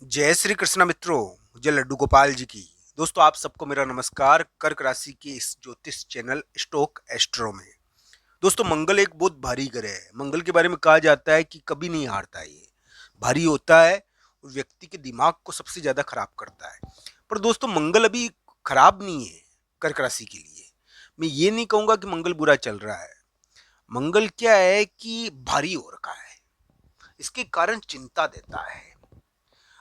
जय श्री कृष्ण मित्रों, जय लड्डू गोपाल जी की। दोस्तों, आप सबको मेरा नमस्कार कर्क राशि के इस ज्योतिष चैनल स्टोक एस्ट्रो में। दोस्तों, मंगल एक बहुत भारी ग्रह है। मंगल के बारे में कहा जाता है कि कभी नहीं हारता है। ये भारी होता है और व्यक्ति के दिमाग को सबसे ज्यादा खराब करता है। पर दोस्तों, मंगल अभी खराब नहीं है कर्क राशि के लिए। मैं ये नहीं कहूंगा कि मंगल बुरा चल रहा है। मंगल क्या है कि भारी हो रखा है, इसके कारण चिंता देता है।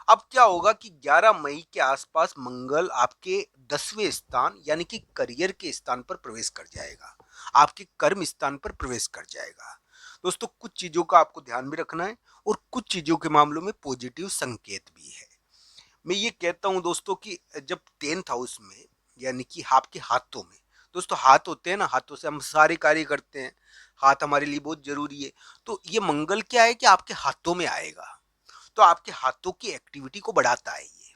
अब क्या होगा कि 11 मई के आसपास मंगल आपके 10वें स्थान यानी कि करियर के स्थान पर प्रवेश कर जाएगा, आपके कर्म स्थान पर प्रवेश कर जाएगा। दोस्तों, कुछ चीजों का आपको ध्यान में रखना है और कुछ चीजों के मामलों में पॉजिटिव संकेत भी है। मैं ये कहता हूं दोस्तों कि जब 10th हाउस में यानी कि आपके हाथों में, दोस्तों हाथ होते हैं ना, हाथों से हम सारे कार्य करते हैं। हाथ हमारे लिए बहुत जरूरी है। तो ये मंगल क्या है कि आपके हाथों में आएगा, तो आपके हाथों की एक्टिविटी को बढ़ाता है ये।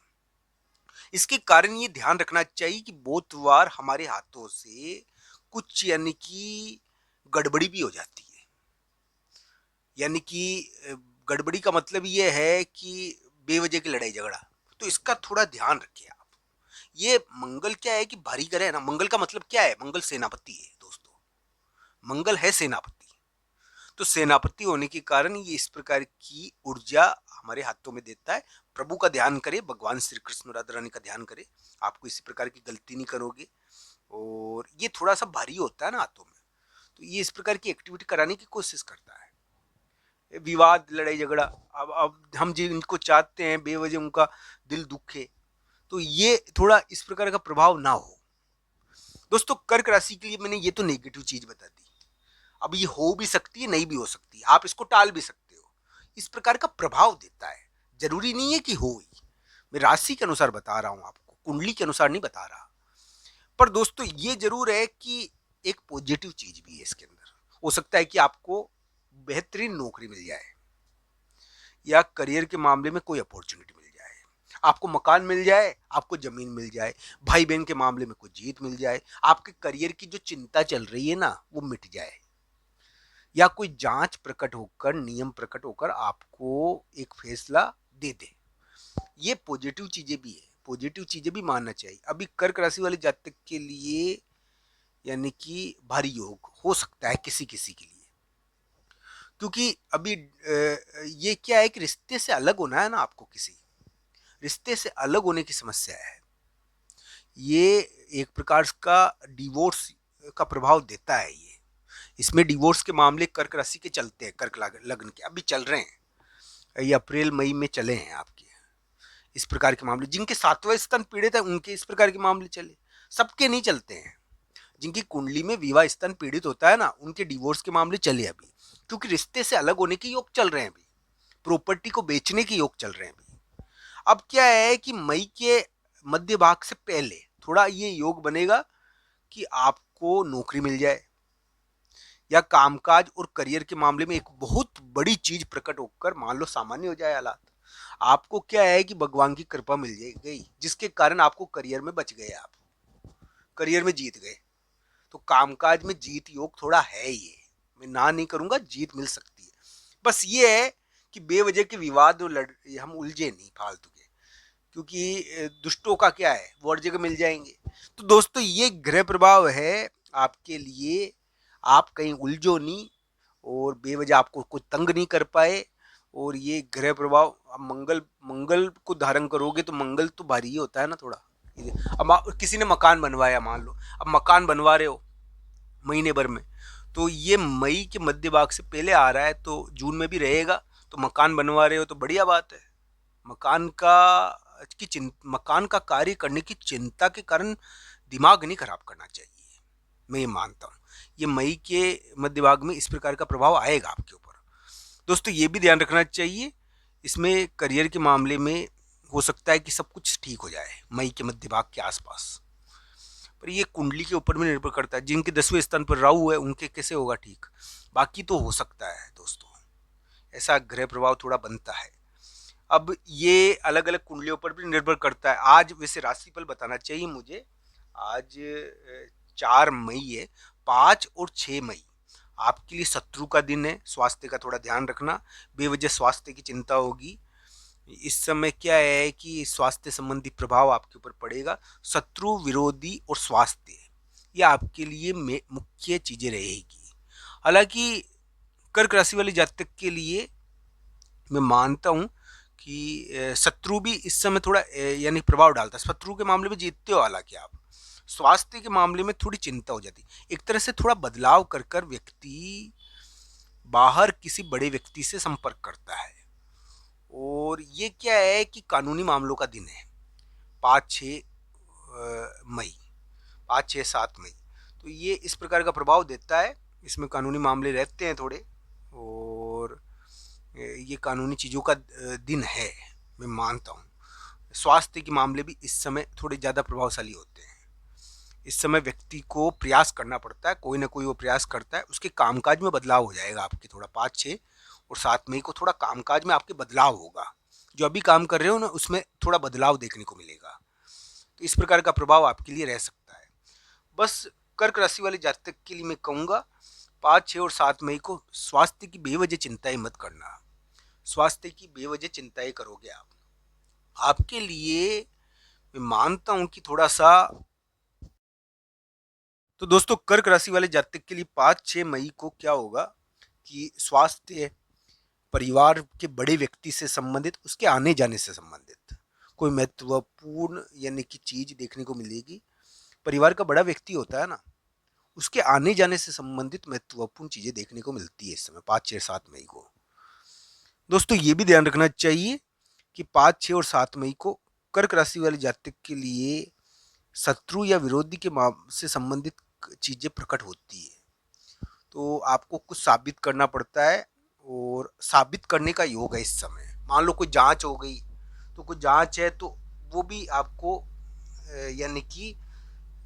इसके कारण ये ध्यान रखना चाहिए कि बहुत बार हमारे हाथों से कुछ यानी कि गड़बड़ी भी हो जाती है। यानी कि गड़बड़ी का मतलब ये है कि बेवजह की लड़ाई झगड़ा। तो इसका थोड़ा ध्यान रखिए आप। ये मंगल क्या है कि भारी ग्रह है ना। मंगल का मतलब क्या है? मंगल सेनापति है दोस्तों। मंगल है सेनापति। तो सेनापति होने के कारण ये इस प्रकार की ऊर्जा हमारे हाथों में देता है। प्रभु का ध्यान करें, भगवान श्री कृष्ण राधा रानी का ध्यान करें, आपको इसी प्रकार की गलती नहीं करोगे। और ये थोड़ा सा भारी होता है ना हाथों में, तो ये इस प्रकार की एक्टिविटी कराने की कोशिश करता है। विवाद, लड़ाई झगड़ा, अब हम जिनको चाहते हैं बेवजह उनका दिल दुखे, तो ये थोड़ा इस प्रकार का प्रभाव ना हो। दोस्तों, कर्क राशि के लिए मैंने ये तो नेगेटिव चीज बता दी। अब ये हो भी सकती है, नहीं भी हो सकती, आप इसको टाल भी सकते हो। इस प्रकार का प्रभाव देता है, जरूरी नहीं है कि हो ही। मैं राशि के अनुसार बता रहा हूं आपको, कुंडली के अनुसार नहीं बता रहा। पर दोस्तों, ये जरूर है कि एक पॉजिटिव चीज भी है इसके अंदर। हो सकता है कि आपको बेहतरीन नौकरी मिल जाए, या करियर के मामले में कोई अपॉर्चुनिटी मिल जाए, आपको मकान मिल जाए, आपको जमीन मिल जाए, भाई बहन के मामले में कोई जीत मिल जाए, आपके करियर की जो चिंता चल रही है ना वो मिट जाए, या कोई जांच प्रकट होकर, नियम प्रकट होकर आपको एक फैसला दे दे। ये पॉजिटिव चीजें भी है, पॉजिटिव चीजें भी मानना चाहिए। अभी कर्क राशि वाले जातक के लिए यानी कि भारी योग हो सकता है किसी किसी के लिए। क्योंकि अभी ये क्या है कि रिश्ते से अलग होना है ना आपको, किसी रिश्ते से अलग होने की समस्या है। ये एक प्रकार का डिवोर्स का प्रभाव देता है ये। इसमें डिवोर्स के मामले कर्क राशि के चलते हैं, कर्क लग्न के अभी चल रहे हैं, ये अप्रैल मई में चले हैं आपके। इस प्रकार के मामले जिनके 7वां स्थान पीड़ित है उनके इस प्रकार के मामले चले, सबके नहीं चलते हैं। जिनकी कुंडली में विवाह स्थान पीड़ित होता है ना, उनके डिवोर्स के मामले चले अभी, क्योंकि रिश्ते से अलग होने के योग चल रहे हैं अभी, प्रॉपर्टी को बेचने के योग चल रहे हैं अभी। अब क्या है कि मई के मध्य भाग से पहले थोड़ा ये योग बनेगा कि आपको नौकरी मिल जाए, या कामकाज और करियर के मामले में एक बहुत बड़ी चीज प्रकट होकर मान लो सामान्य हो जाए हालात। आपको क्या है कि भगवान की कृपा मिल गई, जिसके कारण आपको करियर में बच गए, आप करियर में जीत गए। तो कामकाज में जीत योग थोड़ा है, ये मैं ना नहीं करूंगा, जीत मिल सकती है। बस ये है कि बेवजह के विवाद और हम उलझे नहीं फालतू के, क्योंकि दुष्टों का क्या है, वो हर जगह मिल जाएंगे। तो दोस्तों, ये ग्रह प्रभाव है आपके लिए। आप कहीं उलझो नहीं और बेवजह आपको कोई तंग नहीं कर पाए। और ये ग्रह प्रभाव, अब मंगल मंगल को धारण करोगे तो मंगल तो भारी ही होता है ना थोड़ा। अब किसी ने मकान बनवाया, मान लो अब मकान बनवा रहे हो महीने भर में, तो ये मई के मध्य भाग से पहले आ रहा है, तो जून में भी रहेगा। तो मकान बनवा रहे हो तो बढ़िया बात है। मकान का मकान का कार्य करने की चिंता के कारण दिमाग नहीं खराब करना चाहिए, मैं ये मानता हूँ। ये मई के मध्य भाग में इस प्रकार का प्रभाव आएगा आपके ऊपर। दोस्तों, ये भी ध्यान रखना चाहिए, इसमें करियर के मामले में हो सकता है कि सब कुछ ठीक हो जाए मई के मध्य भाग के आसपास। पर ये कुंडली के ऊपर भी निर्भर करता है। जिनके 10वें स्थान पर राहु है उनके कैसे होगा ठीक, बाकी तो हो सकता है दोस्तों, ऐसा ग्रह प्रभाव थोड़ा बनता है। अब ये अलग अलग कुंडलियों पर भी निर्भर करता है। आज वैसे राशिफल बताना चाहिए मुझे। आज 4 मई है। 5 और 6 मई आपके लिए शत्रु का दिन है। स्वास्थ्य का थोड़ा ध्यान रखना, बेवजह स्वास्थ्य की चिंता होगी। इस समय क्या है कि स्वास्थ्य संबंधी प्रभाव आपके ऊपर पड़ेगा। शत्रु, विरोधी और स्वास्थ्य, ये आपके लिए मुख्य चीज़ें रहेगी। हालाँकि कर्क राशि वाले जातक के लिए मैं मानता हूँ कि शत्रु भी इस समय थोड़ा यानी प्रभाव डालता है। शत्रु के मामले में जीतते हो हालाँकि आप। स्वास्थ्य के मामले में थोड़ी चिंता हो जाती है। एक तरह से थोड़ा बदलाव कर व्यक्ति बाहर किसी बड़े व्यक्ति से संपर्क करता है। और ये क्या है कि कानूनी मामलों का दिन है, 5-6 मई, 5-6-7 मई। तो ये इस प्रकार का प्रभाव देता है। इसमें कानूनी मामले रहते हैं थोड़े, और ये कानूनी चीज़ों का दिन है, मैं मानता हूँ। स्वास्थ्य के मामले भी इस समय थोड़े ज़्यादा प्रभावशाली होते हैं। इस समय व्यक्ति को प्रयास करना पड़ता है, कोई ना कोई वो प्रयास करता है, उसके कामकाज में बदलाव हो जाएगा आपके। थोड़ा 5-6 और 7 मई को थोड़ा कामकाज में आपके बदलाव होगा। जो अभी काम कर रहे हो ना, उसमें थोड़ा बदलाव देखने को मिलेगा। तो इस प्रकार का प्रभाव आपके लिए रह सकता है। बस कर्क राशि वाले जातक के लिए मैं कहूँगा, 5-6 और 7 मई को स्वास्थ्य की बेवजह चिंताएं मत करना। स्वास्थ्य की बेवजह चिंताएं करोगे आप, आपके लिए मैं मानता हूं कि थोड़ा सा। तो दोस्तों, कर्क राशि वाले जातक के लिए 5-6 मई को क्या होगा कि स्वास्थ्य, परिवार के बड़े व्यक्ति से संबंधित, उसके आने जाने से संबंधित कोई महत्वपूर्ण यानी कि चीज देखने को मिलेगी। परिवार का बड़ा व्यक्ति होता है ना, उसके आने जाने से संबंधित महत्वपूर्ण चीजें देखने को मिलती है इस समय 5-6-7 मई को। दोस्तों, ये भी ध्यान रखना चाहिए कि 5-6 और 7 मई को कर्क राशि वाले जातक के लिए शत्रु या विरोधी के से संबंधित चीजें प्रकट होती है। तो आपको कुछ साबित करना पड़ता है, और साबित करने का योग है इस समय। मान लो कोई जांच हो गई, तो कोई जांच है तो वो भी आपको यानी कि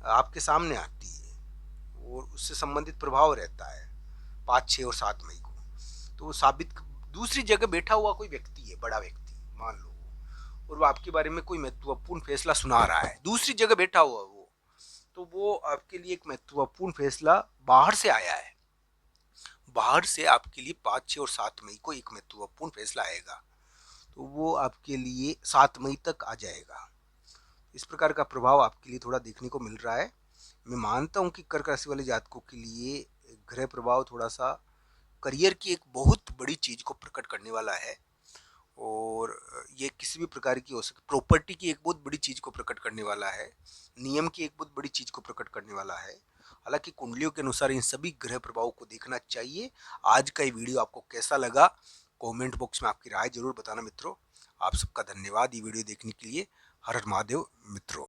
आपके सामने आती है, और उससे संबंधित प्रभाव रहता है 5-6 और 7 मई को। तो वो साबित, दूसरी जगह बैठा हुआ कोई व्यक्ति है, बड़ा व्यक्ति मान लो, और वो आपके बारे में कोई महत्वपूर्ण फैसला सुना रहा है, दूसरी जगह बैठा हुआ वो, तो वो आपके लिए एक महत्वपूर्ण फैसला बाहर से आया है। बाहर से आपके लिए 5-6 और 7 मई को एक महत्वपूर्ण फैसला आएगा, तो वो आपके लिए 7 मई तक आ जाएगा। इस प्रकार का प्रभाव आपके लिए थोड़ा देखने को मिल रहा है। मैं मानता हूँ कि कर्क राशि वाले जातकों के लिए ग्रह प्रभाव थोड़ा सा करियर की एक बहुत बड़ी चीज को प्रकट करने वाला है, और ये किसी भी प्रकार की हो सकती, प्रॉपर्टी की एक बहुत बड़ी चीज को प्रकट करने वाला है, नियम की एक बहुत बड़ी चीज को प्रकट करने वाला है। हालांकि कुंडलियों के अनुसार इन सभी ग्रह प्रभावों को देखना चाहिए। आज का ये वीडियो आपको कैसा लगा, कमेंट बॉक्स में आपकी राय जरूर बताना मित्रों। आप सबका धन्यवाद ये वीडियो देखने के लिए। हर हर महादेव मित्रों।